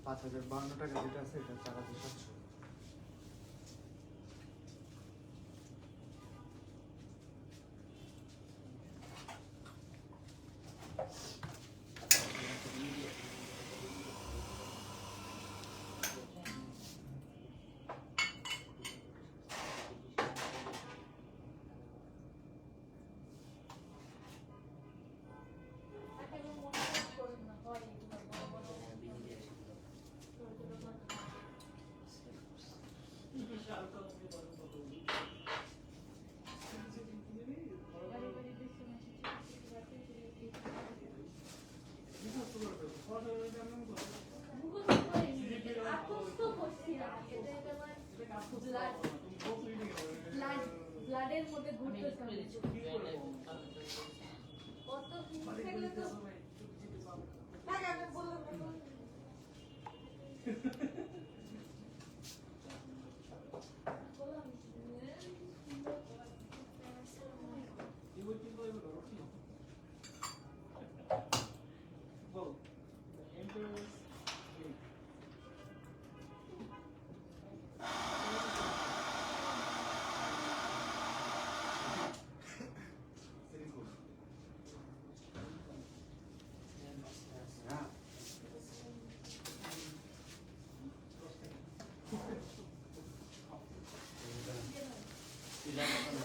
5052 টাকা যেটা আছে এটা 4700। ব্লাডের মধ্যে ঘুরতেছে কত থাকলে তো টাকা আমি বললাম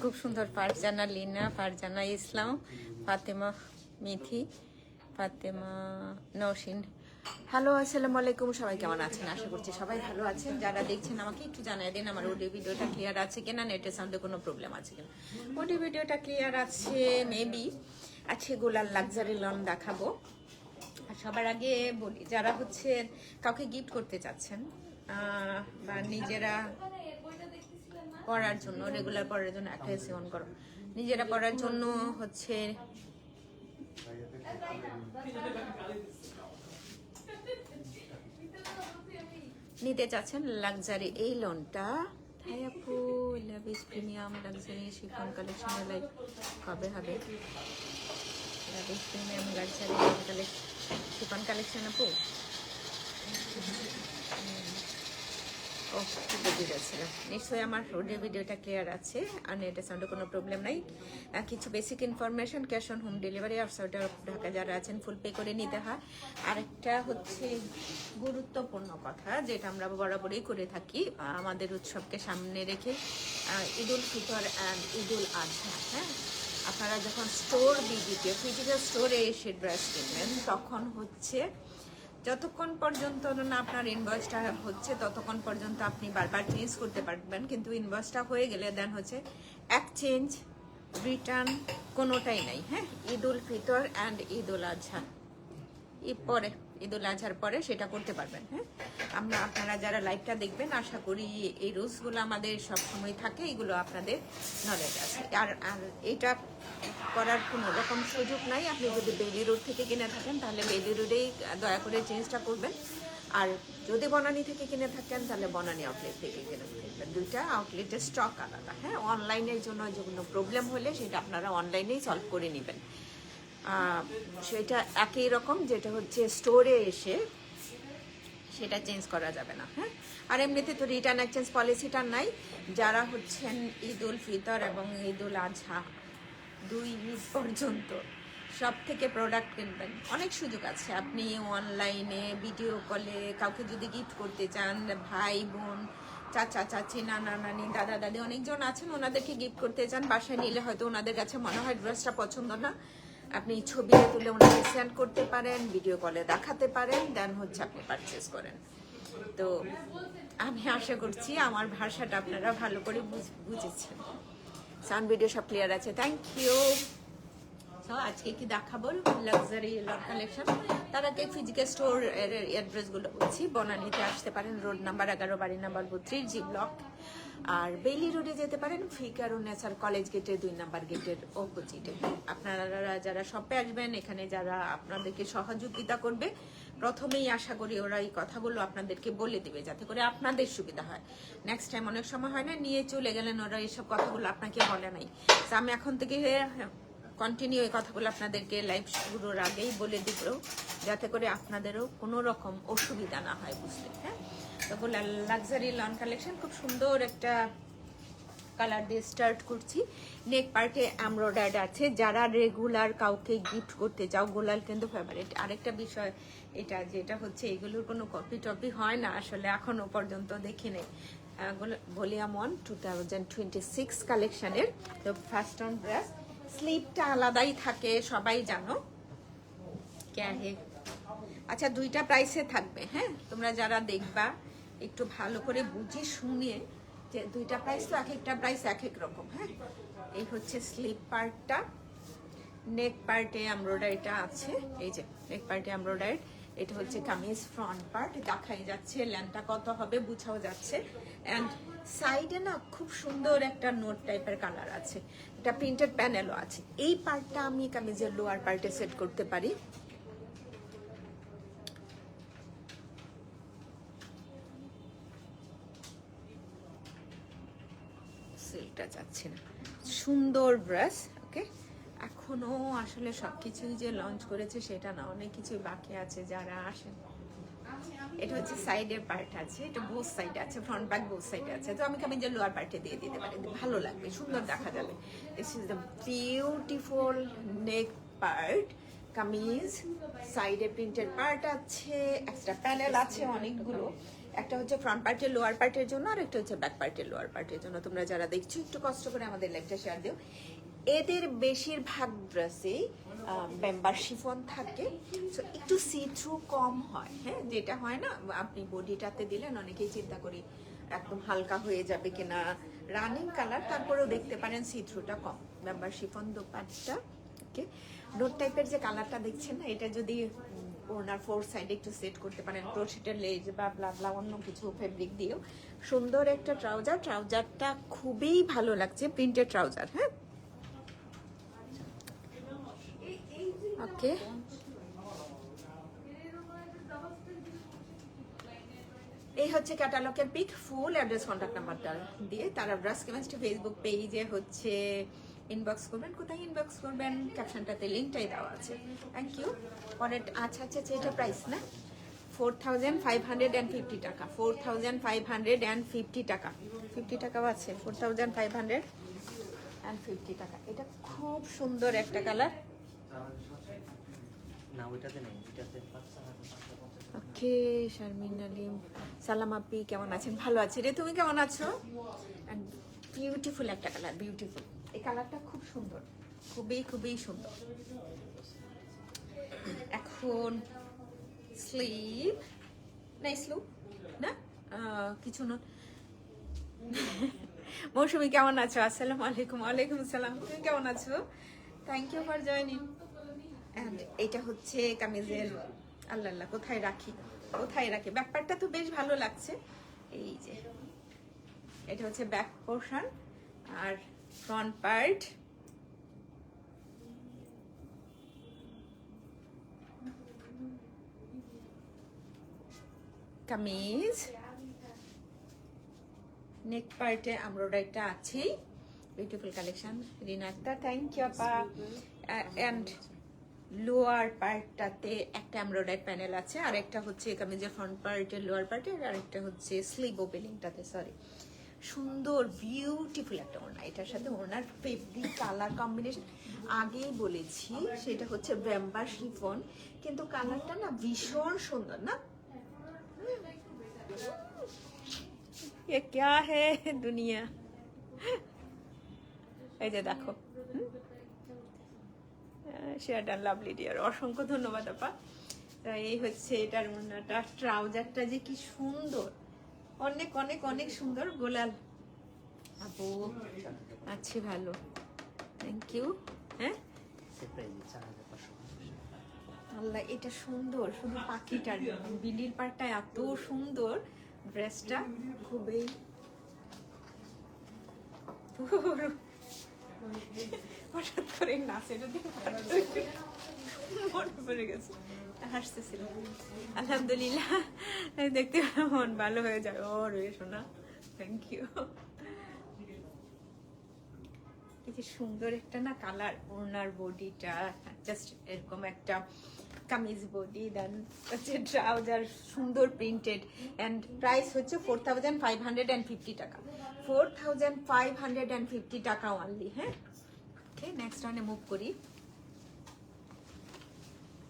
খুব সুন্দর ফারজানা লিনা, ফারজানা ইসলাম, ফাতেমা মিথি, ফাতেমা নওশিন। হ্যালো, আসসালামু আলাইকুম। সবাই কেমন আছেন? আশা করছি সবাই ভালো আছেন। যারা দেখছেন আমাকে একটু জানিয়ে দিন আমার অডিও ভিডিওটা ক্লিয়ার আছে কিনা, নেটের সাউন্ডে কোনো প্রবলেম আছে কিনা। অডিও ভিডিওটা ক্লিয়ার আছে মেবি। আজকে গোলার লাক্সারি লন দেখাবো। আর সবার আগে বলি, যারা হচ্ছে কাউকে গিফট করতে চাচ্ছেন বা নিজেরা পড়ার জন্য, রেগুলার পড়ার জন্য, একটা এসি অন করো, নিজেরা পড়ার জন্য হচ্ছে নিতে চাচ্ছেন লাক্সারি এই লোনটা। হাই আপু, লাভিস প্রিমিয়াম লাক্সারি শিফন কালেকশনের লাইভ কবে হবে? লাভিস প্রিমিয়াম লাক্সারি শিফন কালেকশন আপু। ও বুঝে গেছিলাম, নিশ্চয়ই আমার অডিও ভিডিওটা ক্লিয়ার আছে আর নেটের সাউন্ডে কোনো প্রবলেম নাই। কিছু basic information, cash on home delivery outside of Dhaka যারা আছেন ফুল পে করে নিতে হয়। আরেকটা হচ্ছে গুরুত্বপূর্ণ কথা যেটা আমরা বরাবরই করে থাকি আমাদের উৎসবকে সামনে রেখে, ঈদ উল ফিতর অ্যান্ড ঈদ উল আজহা। হ্যাঁ, আপনারা যখন স্টোর ভিজিটে ফিজিক্যাল স্টোরে এসে ড্রেস কিনবেন তখন হচ্ছে যতক্ষণ পর্যন্ত না আপনার ইনভয়েসটা হচ্ছে ততক্ষণ পর্যন্ত আপনি বারবার চেঞ্জ করতে পারবেন, কিন্তু ইনভয়েসটা হয়ে গেলে দেন হচ্ছে এক্সচেঞ্জ রিটার্ন কোনোটাই নাই। হ্যাঁ, ঈদ উল ফিতর অ্যান্ড ঈদ উল আজহা পরে, ঈদ উল আজহার পরে সেটা করতে পারবেন। হ্যাঁ, আপনারা যারা লাইভটা দেখবেন আশা করি এই রুলসগুলো আমাদের সবসময় থাকে, এগুলো আপনাদের নলেজ আছে। আর এটা করার কোনো রকম সুযোগ নাই। আপনি যদি বেলি রোড থেকে কিনে থাকেন তাহলে বেলি রোডেই দয়া করে চেঞ্জটা করবেন, আর যদি বনানী থেকে কিনে থাকেন তাহলে বনানী আউটলেট থেকে কিনে থাকবেন। দুইটা আউটলেটের স্টক আলাদা। হ্যাঁ, অনলাইনের জন্য যে কোনো প্রবলেম হলে সেটা আপনারা অনলাইনেই সলভ করে নেবেন। সেটা একই রকম, যেটা হচ্ছে স্টোরে এসে সেটা চেঞ্জ করা যাবে না। হ্যাঁ, আর এমনিতে তো রিটার্ন এক্সচেঞ্জ পলিসিটা নাই। যারা হচ্ছেন ঈদ উল ফিতর এবং ঈদ উল আজহা 2 ঈদ পর্যন্ত সব থেকে প্রোডাক্ট কিনবেন, অনেক সুযোগ আছে। আপনি অনলাইনে ভিডিও কলে কাউকে যদি গিফট করতে চান, ভাই বোন, চাচা চাচি, নানা নানি, দাদা দাদি অনেকজন আছেন, ওনাদেরকে গিফট করতে চান, বাসায় নিলে হয়তো ওনাদের কাছে মনে হয় ড্রেসটা পছন্দ না, আপনি ছবি তুলে ওনাকে সেন্ড করতে পারেন, ভিডিও কলে দেখাতে পারেন, দেন হচ্ছে আপনি পারচেস করেন। তো আমি আশা করছি আমার ভাষাটা আপনারা ভালো করে বুঝেছেন। সাউন্ড ভিডিও সব ক্লিয়ার আছে, থ্যাংক ইউ। তো আজকে কি দেখাবো লাক্সারি লট কালেকশন। তার আগে ফিজিক্যাল স্টোর এর অ্যাড্রেসগুলো বলছি। বনানীতে আসতে পারেন রোড নাম্বার 11, বাড়ি নাম্বার 32, জি ব্লক। আর বেইলি রোডে যেতে পারেন ফিকারুন্নেসার কলেজ গেটের 2 নাম্বার গেটের অপোজিটে। আপনারা যারা শপে আসবেন, এখানে যারা আপনাদেরকে সহযোগিতা করবে, প্রথমেই আশা করি ওরা এই কথাগুলো আপনাদেরকে বলে দিবে যাতে করে আপনাদের সুবিধা হয়। নেক্সট টাইম অনেক সময় হয় না নিয়ে চলে গেলেন, ওরা এইসব কথাগুলো আপনাকে বলে নাই। তো আমি এখন থেকে কন্টিনিউ এই কথাগুলো আপনাদেরকে লাইভ শুরুর আগেই বলে দিব, যাতে করে আপনাদেরও কোনো রকম অসুবিধা না হয় বুঝতে। হ্যাঁ, তো লাক্সারি লন কালেকশন, খুব সুন্দর একটা কালার দিয়ে স্টার্ট করছি। নেক পার্টে এমব্রয়ডারি আছে। যারা রেগুলার কাউকে গিফট করতে চাও, গোলাল কিন্তু ফেভারিট। আরেকটা বিষয় এটা, যেটা হচ্ছে এগুলোর কোনো কপি টপি হয় না আসলে, এখনো পর্যন্ত দেখি নেই। ভলিউম 1 2026 কালেকশনের। তো ফার্স্ট অন ড্রেস, স্লিপটা আলাদাই থাকে সবাই জানো। আচ্ছা, দুইটা প্রাইসে থাকবে। হ্যাঁ, তোমরা যারা দেখবা একটু ভালো করে বুঝে শুনিয়ে, যে দুইটা প্রাইস তো এক একটা প্রাইস এক এক রকম। হ্যাঁ, এই হচ্ছে স্লিপ পার্টটা। নেক পার্টে এমব্রয়ডারিটা আছে, এই যে নেক পার্টে এমব্রয়ডারি। এটা হচ্ছে কামিজ ফ্রন্ট পার্ট, দেখাই যাচ্ছে লেন্থটা কত হবে, বুঝাও যাচ্ছে। অ্যান্ড সাইডে না খুব সুন্দর একটা নোট টাইপের কালার আছে, এটা প্রিন্টেড প্যানেলও আছে। এই পার্টটা আমি কামিজের লোয়ার পার্টে সেট করতে পারি। সিল্কটা যাচ্ছে না, সুন্দর ড্রেস। ওকে, এখনো আসলে সবকিছুই যে লঞ্চ করেছে সেটা না, অনেক কিছুই বাকি আছে যারা আসেন। এটা হচ্ছে সাইডের পার্ট আছে, এটা বোথ সাইড আছে, ফ্রন্ট ব্যাক বোথ সাইডে আছে। তো আমি কামিজের লোয়ার পার্টে দিয়ে দিতে পারি, ভালো লাগবে, সুন্দর দেখা যাবে। This is the beautiful neck part kameez. সাইডে প্রিন্টেড পার্ট আছে, এক্সট্রা প্যানেল আছে অনেকগুলো। একটা হচ্ছে ফ্রন্ট পার্টের লোয়ার পার্টের জন্য, আর একটা হচ্ছে ব্যাক পার্টের লোয়ার পার্টের জন্য। তোমরা যারা দেখছো একটু কষ্ট করে আমাদের লাইভটা শেয়ার দিও। এদের বেশিরভাগ ড্রেসেই মেম্বার শিফন থাকে, সো একটু সি থ্রু কম হয়। হ্যাঁ, যেটা হয় না আপনি বডিটাতে দিলেন, অনেকেই চিন্তা করি একদম হালকা হয়ে যাবে কিনা, রানিং কালার, তারপরেও দেখতে পারেন সি থ্রুটা কম। Member chiffon dupatta. Okay, note টাইপের যে কালারটা দেখছেন না, এটা যদি ওনার ফোর সাইডে একটু সেট করতে পারেন ক্রোশেটের লেজ বা ব্লা অন্য কিছু ফেব্রিক দিয়েও সুন্দর একটা ট্রাউজার। ট্রাউজারটা খুবই ভালো লাগছে, প্রিন্টেড ট্রাউজার। হ্যাঁ, ওকে, এই হচ্ছে ক্যাটালগের পিক। ফুল অ্যাড্রেস কন্ট্যাক্ট নাম্বারটা দিয়ে তারা ব্রাস কেমিস্ট্রি ফেসবুক পেজে হচ্ছে ইনবক্স করবেন। কোথায় ইনবক্স করবেন? ক্যাপশনটাতে লিঙ্কটাই দেওয়া আছে। Thank you. পরের আচ্ছা, এটা প্রাইস না 4550 টাকা। 4550 টাকা, 50 টাকাও আছে। 4550 টাকা। এটা খুব সুন্দর একটা কালার। না, ওইটাতে নেই, ওইটাতে ওকে, শারমিন আলিম, সালাম আপি, কেমন আছেন? ভালো আছি রে, তুমি কেমন আছো? বিউটিফুল একটা কালার, বিউটিফুল। এই কালারটা খুব সুন্দর, খুবই খুবই সুন্দর। এখন স্লিভ নাই, স্লিভ না কিছু না। মৌসুমি কেমন আছো? আসসালামু আলাইকুম। ওয়ালাইকুম আসসালাম, তুমি কেমন আছো? Thank you for joining. And এটা হচ্ছে কামিজের, আল্লাহ কোথায় রাখি, ব্যাকপার্টটা তো বেশ ভালো লাগছে। এই যে এটা হচ্ছে ব্যাক পোর্শন, আর ফ্রন্ট পার্ট। কামিজ নেক পার্টে এমব্রয়ডারিটা আছেই। Beautiful collection, Rina Akter, thank you আপা। এন্ড লোয়ার পার্টটাতে একটা এমব্রয়ডারি প্যানেল আছে, আর একটা হচ্ছে কামিজের ফ্রন্ট পার্টের লোয়ার পার্টের, আর একটা হচ্ছে স্লিভ ওপেনিংটাতে। সরি, সুন্দর বিউটিফুল একটা ওড়না। এটার সাথে ওড়নার ফেব্রিক কালার কম্বিনেশন আগেই বলেছি, সেটা হচ্ছে ব্যাম্বার শিফন, কিন্তু কালারটা না ভীষণ সুন্দর না? ये क्या है दुनिया। এই যে দেখো, শেয়ার ডান, লাভলি ডিয়ার, অসংখ্য ধন্যবাদ আপা। এই হচ্ছে এটার ওড়নাটা। ট্রাউজারটা যে কি সুন্দর, অনেক অনেক অনেক সুন্দর। গোলাল আপু আছি, ভালো, থ্যাংক ইউ। হ্যাঁ, আল্লাহ, এটা সুন্দর, শুধু পাখিটার বিলির পাড়টা এত সুন্দর। ড্রেসটা খুবই হঠাৎ করে নাচে মনে পড়ে গেছে, হাসতেছিল। আলহামদুলিল্লাহ, দেখতে মন ভালো হয়ে যায়। ও রে সোনা, থ্যাংক ইউ। এই যে সুন্দর একটা না কালার, ওনার বডিটা জাস্ট এরকম একটা কামিজ বডি, দেন হচ্ছে ট্রাউজার সুন্দর প্রিন্টেড, অ্যান্ড প্রাইস হচ্ছে 4550 টাকা, 4550 টাকা অনলি। হ্যাঁ, ওকে, নেক্সট ওয়ানে মুভ করি।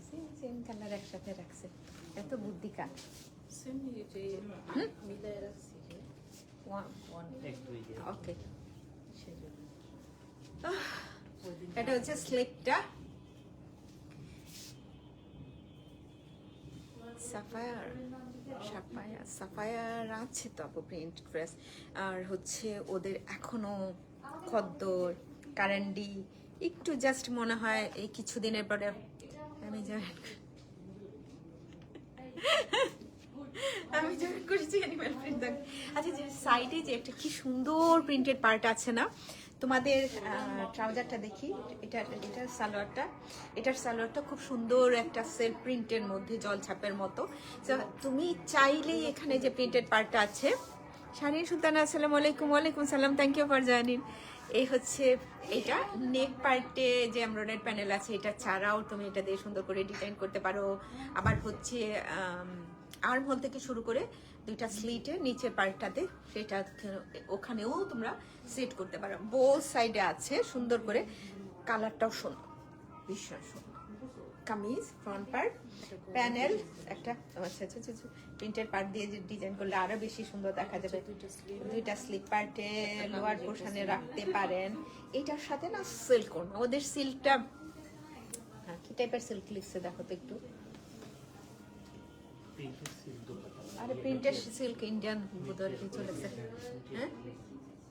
সেম সেম কালার একসাথে রাখছে, এত বুদ্ধি কার। ওকে, এটা হচ্ছে স্লিপটা, সাফায়ার সাফায়ার আছে তো আপু প্রিন্ট ড্রেস। আর হচ্ছে ওদের এখনো খদ্দর কারেন্ডি একটু জাস্ট মনে হয় এই কিছুদিনের পরে আমি জয়েন করেছি অ্যানিমাল প্রিন্ট। আচ্ছা, যে সাইডে যে একটা কি সুন্দর প্রিন্টেড পার্ট আছে না, তোমাদের ট্রাউজারটা দেখি, এটার সালোয়ারটা খুব সুন্দর একটা সেলফ প্রিন্টের মধ্যে জলছাপের মতো। তো তুমি চাইলেই এখানে যে প্রিন্টেড পার্টটা আছে, শারীন সুলতানা আসসালামু আলাইকুম। ওয়ালাইকুম সালাম, থ্যাংক ইউ ফর জয়েনিং। এই হচ্ছে এটা নেক পার্টে যে এমব্রয়ডারি প্যানেল আছে, এটা ছাড়াও তুমি এটা দিয়ে সুন্দর করে ডিজাইন করতে পারো। আবার হচ্ছে আর্ম হোল থেকে শুরু করে দুইটা স্লিটে নিচের পার্টটাতে সেটা ওখানেও তোমরা সেট করতে পারো। বোথ সাইডে আছে সুন্দর করে, কালারটাও সুন্দর, ভীষণ সুন্দর। কামিজ ফ্রন্ট পার্ট, প্যানেল একটা প্রিন্টের পার্ট দিয়ে যে ডিজাইন করলে আরো বেশি সুন্দর দেখা যাবে। দুইটা স্লিপ পার্টে লোয়ার পোর্শনে রাখতে পারেন। এটার সাথে না সিল্ক, ওদের সিল্কটা কি টাইপের সিল্ক লিখছে দেখো তো একটু। আরে প্রিন্টেড সিল্ক ইন্ডিয়ান বোধহয় চলেছে। হ্যাঁ,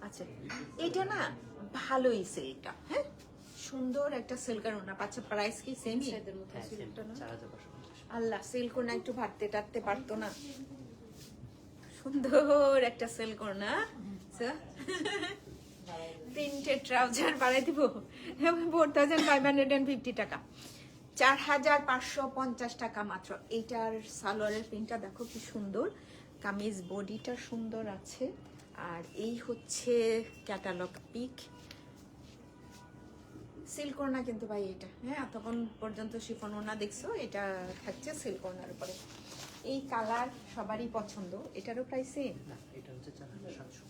আচ্ছা, এটা না ভালোই সিল্কটা। হ্যাঁ, সুন্দর একটা সিল্কের ওনা পাচ্ছে। প্রাইস কি সেমই? আল্লাহ, সিল্ক ওনা একটু ভাবতে টাটতে পারতো না? সুন্দর একটা সিল্ক ওনা, প্রিন্টেড ট্রাউজার বাড়াই দিব 4550 টাকা, 4550 টাকা মাত্র। এইটার সালোয়ারের প্রিন্টটা দেখো কি সুন্দর, কামিজ বডিটা সুন্দর আছে। আর এই হচ্ছে ক্যাটালগ পিক। সিল্ক ওড়না কিন্তু ভাই এটা, হ্যাঁ, তখন পর্যন্ত শিফন ওড়না দেখছো, এটা থাকছে সিল্ক ওড়নার উপরে। এই কালার সবারই পছন্দ। এটারও প্রাইস সেম না, এটা হচ্ছে 4700।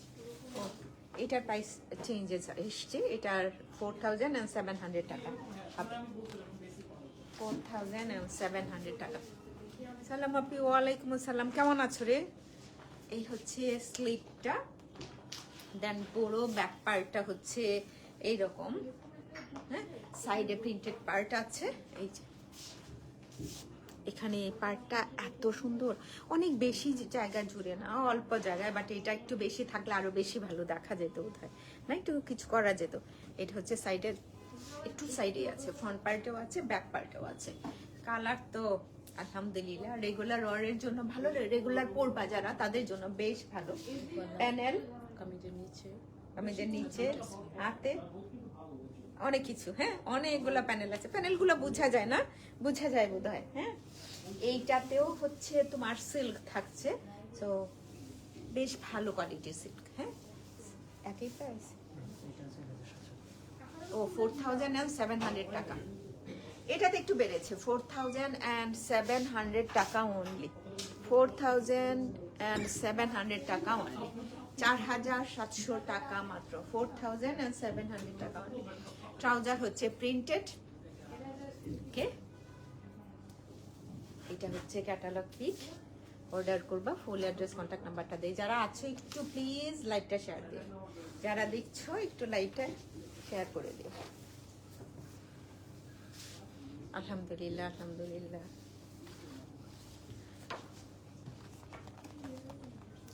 এটার প্রাইস চেঞ্জেস এসছে, এটার 4700 টাকা হবে, 4700 টাকা। সালাম আপনি, ওয়ালাইকুম আসসালাম, কেমন আছো রে? এই হচ্ছে স্লিপটা, দেন পুরো ব্যাক পার্টটা হচ্ছে এইরকম। হ্যাঁ, সাইডে প্রিন্টেড পার্ট আছে। এই যে এখানে এই পার্টটা এত সুন্দর, অনেক বেশি জায়গা জুড়ে না, অল্প জায়গায়, বাট এটা একটু বেশি থাকলে আরো বেশি ভালো দেখা যেত বোধহয়, না একটু কিছু করা যেত। এটা হচ্ছে সাইডের একটু সাইডে আছে, ফ্রন্ট পার্টেও আছে, ব্যাক পার্টেও আছে। কালার তো আলহামদুলিল্লাহ রেগুলার ওয়ারের জন্য ভালো, রেগুলার পরবা যারা তাদের জন্য বেশ ভালো। প্যানেল কামিজের নিচে হাতে অনেক কিছু, হ্যাঁ, অনেকগুলো প্যানেল আছে। প্যানেলগুলো বোঝা যায় না, বোঝা যায় বোধহয়। হ্যাঁ, এইটাতেও হচ্ছে তোমার সিল্ক থাকছে, তো বেশ ভালো কোয়ালিটির সিল্ক। হ্যাঁ, একই প্রাইস। ও 4700 টাকা। এটাতে একটু বেড়েছে, 4700 টাকা অনলি, 4700 টাকা অনলি, 4700 টাকা মাত্র, 4700 টাকা অনলি। ট্রাউজার হচ্ছে প্রিন্টেড। ওকে, এটা হচ্ছে ক্যাটালগ পিক। অর্ডার করবা, ফুল অ্যাড্রেস কন্ট্যাক্ট নাম্বারটা দেই। যারা আছো একটু প্লিজ লাইভটা শেয়ার দিও, যারা দেখছো একটু লাইভটা শেয়ার করে দিও। আলহামদুলিল্লাহ, আলহামদুলিল্লাহ।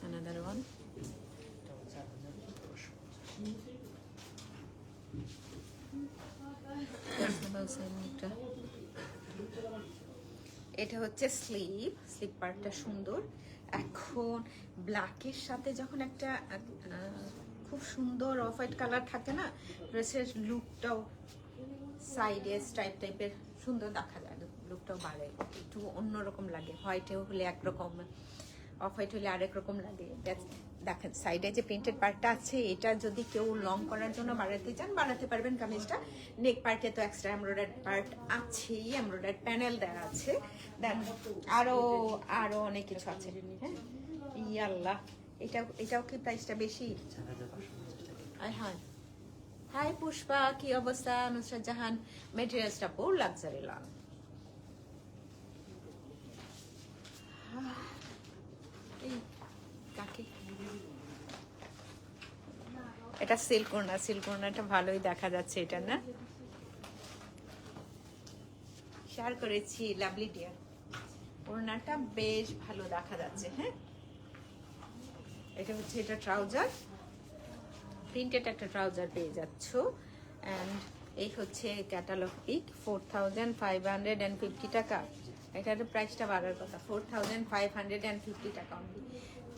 Another one. এটা হচ্ছে স্লিপ, স্লিপ পার্টটা সুন্দর। এখন ব্ল্যাকের সাথে যখন একটা খুব সুন্দর অফ হোয়াইট কালার থাকে না, ড্রেসের লুকটাও সাইডে স্ট্রাইপ টাইপের সুন্দর দেখা যায়, লুকটাও বাড়ে, একটু অন্যরকম লাগে। হোয়াইটেও হলে একরকম, অফ হোয়াইট হলে আরেক রকম লাগে। দেখেন সাইডে যে প্রিন্টেড পার্টটা আছে, এটা যদি কেউ লং করার জন্য বাড়াতে চান বাড়াতে পারবেন কামিজটা। নেক পার্টে তো এক্সট্রা এমব্রয়ডারি পার্ট আছেই, এমব্রয়ডারি প্যানেল দেওয়া আছে, দেন আরো অনেক কিছু আছে। হ্যাঁ ইয়াল্লাহ, এটাও কি প্রাইসটা বেশি? 4550 টাকা। হ্যাঁ। হাই পুষ্পা, কি অবস্থা? নুসরাত জাহান, মেটেরিয়ালসটা পুরো লাক্সারি লাল। এই কাকে এটা সিল্কোনাটা ভালোই দেখা যাচ্ছে, এটা না শেয়ার করেছি। লাভলি ডিয়ার, ওড়নাটা বেশ ভালো দেখা যাচ্ছে। হ্যাঁ, এটা হচ্ছে এটা ট্রাউজার, প্রিন্টেড একটা ট্রাউজার পেয়ে যাচ্ছ। অ্যান্ড এই হচ্ছে ক্যাটালগ পিক, 4550 টাকা। এটার প্রাইসটা বাড়ার কথা, 4550 টাকা অনলি,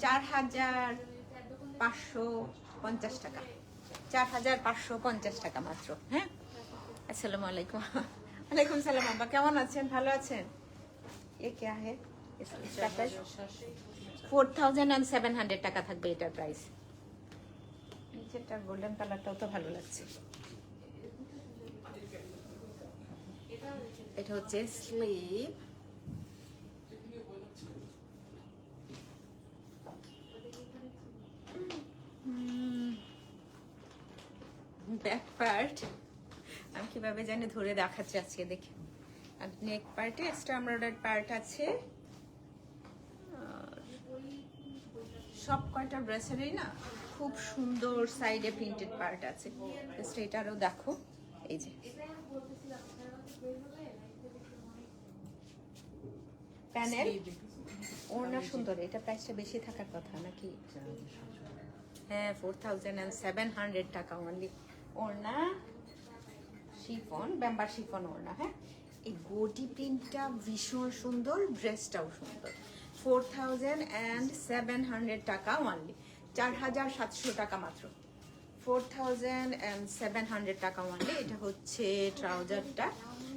4550 টাকা, 4550 টাকা মাত্র। হ্যাঁ, আসসালামু আলাইকুম। ওয়ালাইকুম সালাম আব্বা, কেমন আছেন? ভালো আছেন? এ কে হে? 4700 টাকা থাকবে এটার প্রাইস। নিচেরটা গোল্ডেন কালারটাও তো ভালো লাগছে। এটা হচ্ছে স্লিভ, ব্যাক পার্ট আমি কিভাবে জানি ধরে দেখাচ্ছি আজকে, দেখি। আর নেক পার্টে এক্সট্রা এমব্রয়ডারি পার্ট আছে। সব কয়টা ড্রেসেরই না খুব সুন্দর সাইডে প্রিন্টেড পার্ট আছে। এটারও দেখো, এই যে প্যানেল, ওড়না সুন্দর। এটা প্রাইসটা বেশি থাকার কথা নাকি? হ্যাঁ, 4700 টাকা অনলি। ওড়না শিফন, ব্যাম্বার শিফন ওড়না। হ্যাঁ, এই গোটি প্রিন্টটা ভীষণ সুন্দর, ড্রেসটাও সুন্দর। 4700 টাকা অনলি, 4700 টাকা মাত্র, 4700 টাকা অনলি। এটা হচ্ছে ট্রাউজারটা।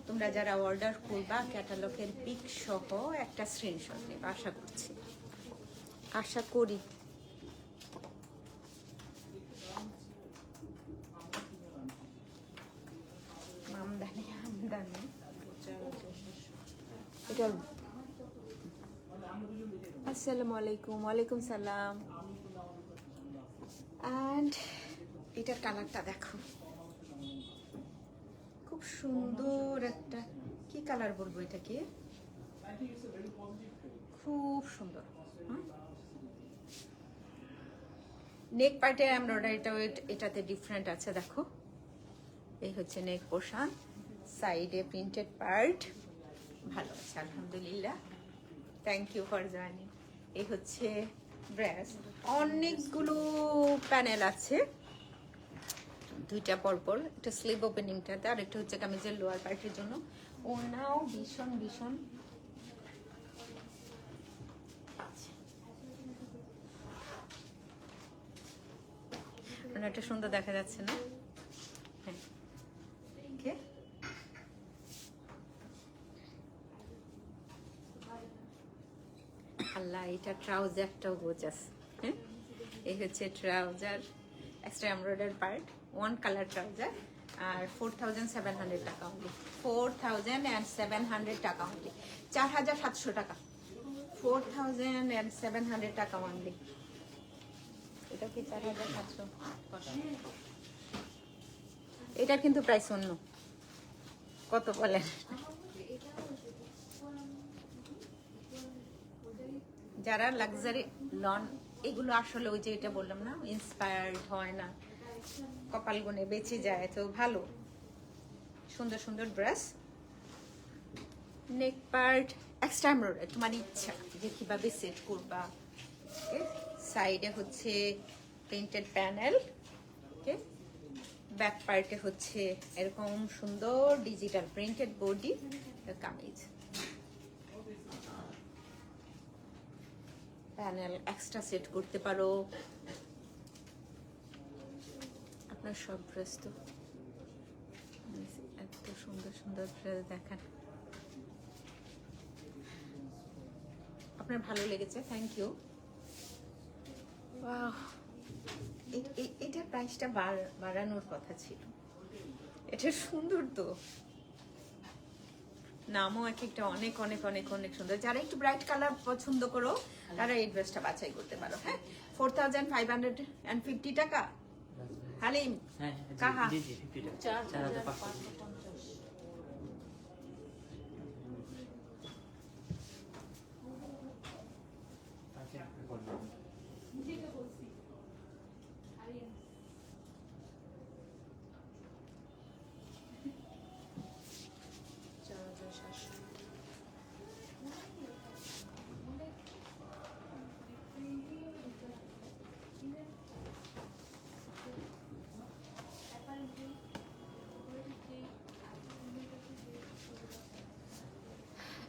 তোমরা যারা অর্ডার করবা ক্যাটালগের পিক সহ একটা স্ক্রিনশট নেবে, আশা করি। আমদানি এটা। আসসালামু আলাইকুম। ওয়ালাইকুম সালাম। অ্যান্ড এটার কালারটা দেখো, খুব সুন্দর একটা, কি কালার বলবো এটাকে, খুব সুন্দর। নেক পার্টের এমব্রয়ডারিটাও এটাতে ডিফারেন্ট আছে, দেখো। এই হচ্ছে নেক পোর্শন, সাইডে প্রিন্টেড পার্ট ভালো আছে আলহামদুলিল্লাহ। Thank you for joining. এই হচ্ছে ড্রেস, অনেকগুলো প্যানেল আছে, দুইটা পরপর। একটা স্লিভ ওপেনিংটাতে, আর একটা হচ্ছে কামিজের লোয়ার পার্টের জন্য। ওনাও ভীষণ ভীষণ ওনাটা সুন্দর দেখা যাচ্ছে না? হ্যাঁ, ওকে। আল্লাহ, এটা ট্রাউজারটাও গোজাস। হ্যাঁ, এই হচ্ছে trouser, extra embroidery part, one colour trouser. আর 4700 টাকা অনলি, 4700 টাকা অনলি, 4700 টাকা, 4700 টাকা অনলি। এটা কি 4700? এটার কিন্তু প্রাইস অন্য, কত বলেন? যারা লাক্সারি লন, এগুলো আসলে ওই যে এটা বললাম না, ইন্সপায়ার্ড হয় না, কপাল গুনে বেঁচে যায়, তো ভালো সুন্দর সুন্দর ড্রেস। নেক পার্ট এক্সট্রা এমব্রয়ডারি, তোমার ইচ্ছা যে কিভাবে সেট করবা। সাইডে হচ্ছে প্রিন্টেড প্যানেল, ওকে। ব্যাক পার্টে হচ্ছে এরকম সুন্দর digital printed body kameez, panel extra set করতে পারো। আপনার সব ড্রেস তো এত সুন্দর সুন্দর ড্রেস দেখান, আপনার ভালো লেগেছে, থ্যাংক ইউ। Wow! এটার প্রাইসটা বাড়ানোর কথা ছিল। এটা সুন্দর তো, নামও এক একটা অনেক অনেক অনেক অনেক সুন্দর। যারা একটু ব্রাইট কালার পছন্দ করো তারা এই ড্রেসটা বাছাই করতে পারো। হ্যাঁ, 4550 টাকা। হালিম কাহা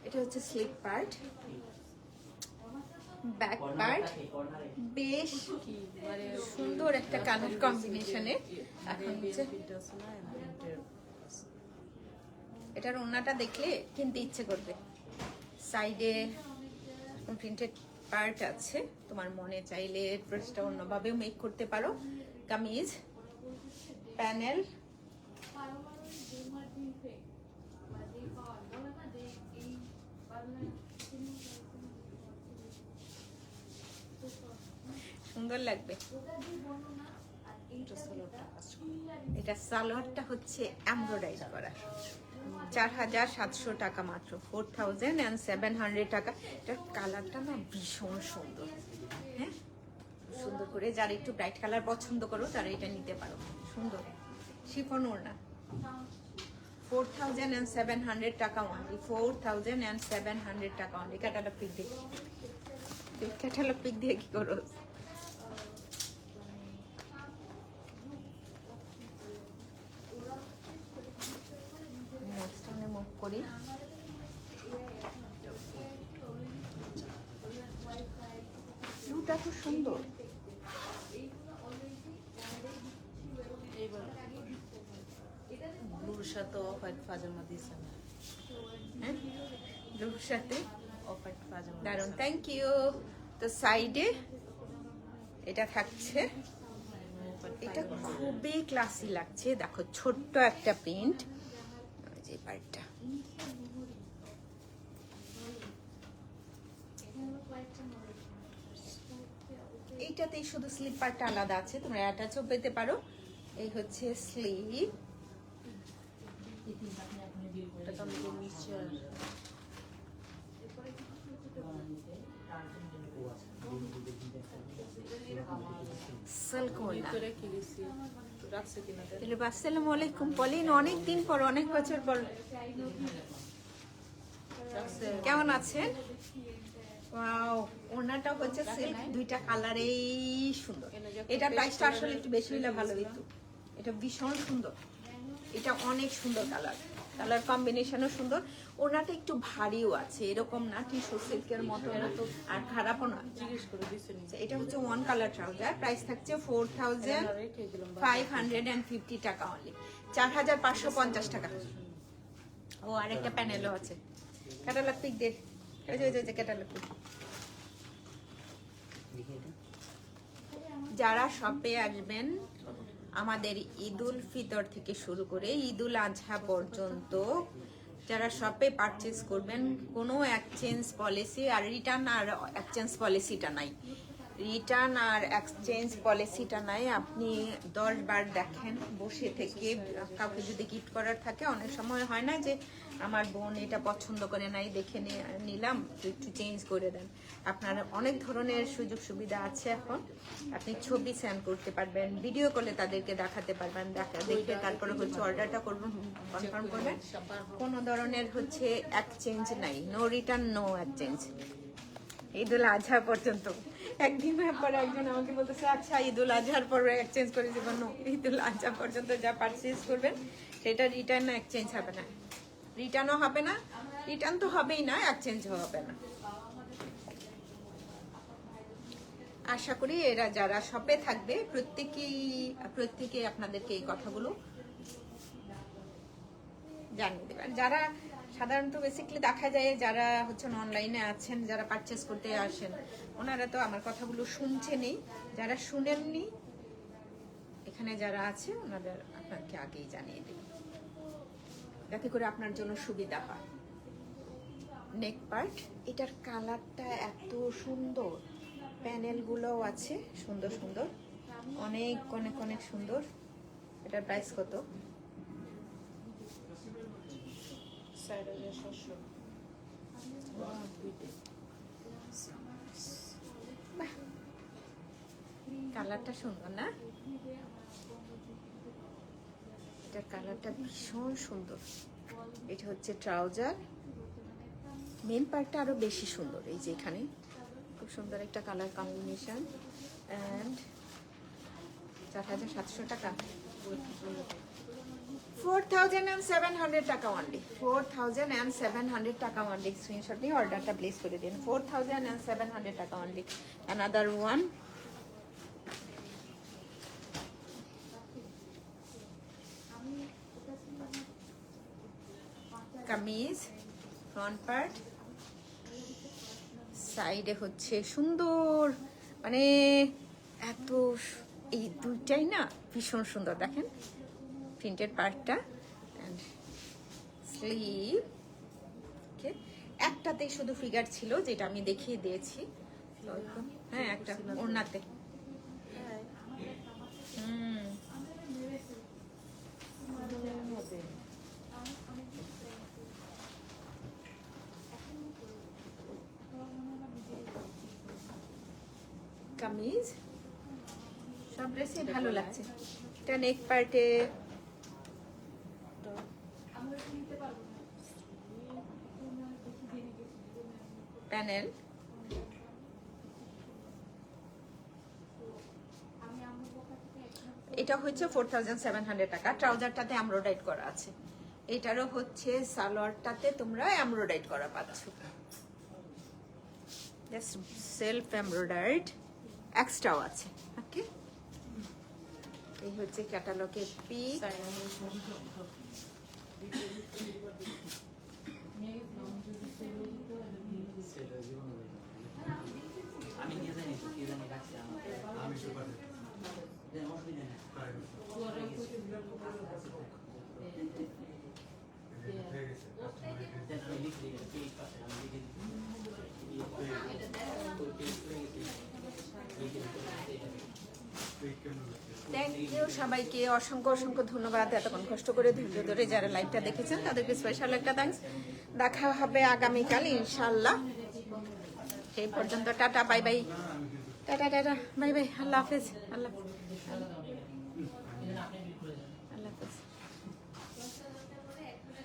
এটা হচ্ছে স্লিপ পার্ট, ব্যাক পার্ট বেশ সুন্দর একটা কালার কম্বিনেশনে। এখন হচ্ছে এটার ওড়নাটা দেখলে কিনতে ইচ্ছে করবে। সাইডে প্রিন্টেড পার্ট আছে, তোমার মনে চাইলে ড্রেসটা অন্যভাবেও মেক করতে পারো। কামিজ প্যানেল, সুন্দর লাগবে। এটা সালোয়ারটা হচ্ছে এমব্রয়ডারি করা, 4700 টাকা মাত্র, 4700 টাকা। এটার কালারটা না ভীষণ সুন্দর। হ্যাঁ, সুন্দর করে যারা একটু ব্রাইট কালার পছন্দ করো তারা এটা নিতে পারো। সুন্দর শিফন ওড়না, 4700 টাকা অনলি, 4700 টাকা অনলি। ক্যাটালগ পিক দেখি, ক্যাটালগ পিক দিয়ে কি করো? মুভ করি। ব্লুটা খুব সুন্দর। ব্লুর সাথে অফ হোয়াইট পাজামা দিয়েছেন। হ্যাঁ, ব্লুর সাথে অফ হোয়াইট পাজামা দারুন, থ্যাংক ইউ। তো সাইডে এটা থাকছে, এটা খুবই ক্লাসি লাগছে। দেখো ছোট্ট একটা প্রিন্ট, যে পার্টটা এইটাতেই শুধু স্লিপ পার্টটা আলাদা আছে, তোমরা অ্যাটাচও পেতে পারো। এই হচ্ছে স্লিভ, আসসালামু আলাইকুম পলিন, অনেকদিন পর, অনেক বছর পর, কেমন আছেন? ওয়াও, ওড়নাটা হচ্ছে সিল্ক, দুইটা কালারেই সুন্দর। এটা প্রাইসটা আসলে একটু বেশি হলে ভালো হইতো। এটা ভীষণ সুন্দর, এটা অনেক সুন্দর কালার, কালার কম্বিনেশনও সুন্দর। ওড়নাটা একটু ভারীও আছে, এরকম না টিস্যু সিল্কের মতো, আর খারাপও না। জিজ্ঞেস করে দিছেন। এটা হচ্ছে ওয়ান কালার ট্রাউজার, প্রাইস থাকছে 4550 টাকা অনলি, 4550 টাকা। ও আর একটা প্যানেলও আছে। ক্যাটালগ পিক দে, এই যে ক্যাটালগ পিক। যারা শপে আসবেন আমাদের ঈদুল ফিতর থেকে শুরু করে ঈদুল আজহা পর্যন্ত, যারা শপে পারচেজ করবেন, কোনো এক্সচেঞ্জ পলিসি আর রিটার্ন আর এক্সচেঞ্জ পলিসিটা নাই, রিটার্ন আর এক্সচেঞ্জ পলিসিটা নাই। আপনি 10 বার দেখেন বসে থেকে। কাউকে যদি গিফট করার থাকে, অনেক সময় হয় না যে আমার বোন এটা পছন্দ করে নাই, দেখে নিলাম, একটু চেঞ্জ করে দেন। আপনার অনেক ধরনের সুযোগ সুবিধা আছে এখন। আপনি ছবি সেন্ড করতে পারবেন, ভিডিও কলে তাদেরকে দেখাতে পারবেন, দেখে তারপরে হচ্ছে অর্ডারটা করবেন, কনফার্ম করবেন। কোনো ধরনের হচ্ছে এক্সচেঞ্জ নাই, নো রিটার্ন নো এক্সচেঞ্জ ঈদুল আজহা পর্যন্ত। একদিন পরে একজন আমাকে বলতেছে, আচ্ছা ঈদুল আজহার পরে এক্সচেঞ্জ করে দেবেন? ঈদুল আজহা পর্যন্ত যা পারচেজ করবেন সেটা রিটার্ন না এক্সচেঞ্জ হবে না, রিটার্নও হবে না, রিটার্ন তো হবেই না, এক্সচেঞ্জও হবে না। আশা করি এরা যারা শপে থাকবে প্রত্যেকেই আপনাদেরকে এই কথাগুলো জানিয়ে দেবেন। যারা সাধারণত বেসিক্যালি দেখা যায় যারা হচ্ছে অনলাইনে আছেন, যারা পারচেস করতে আসেন, ওনারা তো আমার কথাগুলো শুনছেনই, যারা শুনেননি এখানে যারা আছে ওনাদের আপনাকে আগেই জানিয়ে দিই, যাতে করে আপনার জন্য সুবিধা হয়। নেক পার্ট, এটার কালারটা এত সুন্দর, প্যানেলগুলোও আছে সুন্দর সুন্দর, অনেক অনেক অনেক সুন্দর। এটার প্রাইস কত? 4,700 কালারটা সুন্দর না? এটার কালারটা ভীষণ সুন্দর। এটা হচ্ছে ট্রাউজার, মেন পার্টটা আরো বেশি সুন্দর। এই যে এখানে খুব সুন্দর একটা কালার কম্বিনেশন। অ্যান্ড 4,700 টাকা, 4,700 টাকা অনলি, 4,700 টাকা অনলি। স্ক্রিনশট নিয়ে অর্ডারটা প্লেস করে দিন। 4,700 টাকা only. Another one, kameez, front part, সাইডে হচ্ছে সুন্দর, মানে এত এই দুইটাই না ভীষণ সুন্দর। দেখেন প্রিন্টেড পার্টটা অ্যান্ড স্লিভ। ওকে, একটাতেই শুধু ফিগার ছিল যেটা আমি দেখিয়ে দিয়েছি। হ্যাঁ, একটা ওড়নাতে। কামিজ, সব ড্রেসই ভালো লাগছে। এটা নেক পার্টে প্যানেল, এটা হচ্ছে 4,700 টাকা। ট্রাউজারটাতে এমব্রয়ডারি করা আছে, এটারও হচ্ছে সালোয়ারটাতে তোমরা এমব্রয়ডারি করা পাচ্ছ, সেলফ এমব্রয়ডারিড এক্সট্রাও আছে। ওকে, এই হচ্ছে ক্যাটালগের পিক। আমি নিয়ে যাইনি তো, কি জানি রাখছি আমার। আমি তো পারি। অসুবিধা নেই। থ্যাংক ইউ সবাইকে, অসংখ্য অসংখ্য ধন্যবাদ এতক্ষণ কষ্ট করে ধৈর্য ধরে যারা লাইভটা দেখেছেন তাদেরকে স্পেশাল একটা থ্যাঙ্কস। দেখা হবে আগামীকাল ইনশাল্লাহ। সেই পর্যন্ত tata, bye bye, tata tata, bye bye, আল্লাহ হাফেজ, আল্লাহ।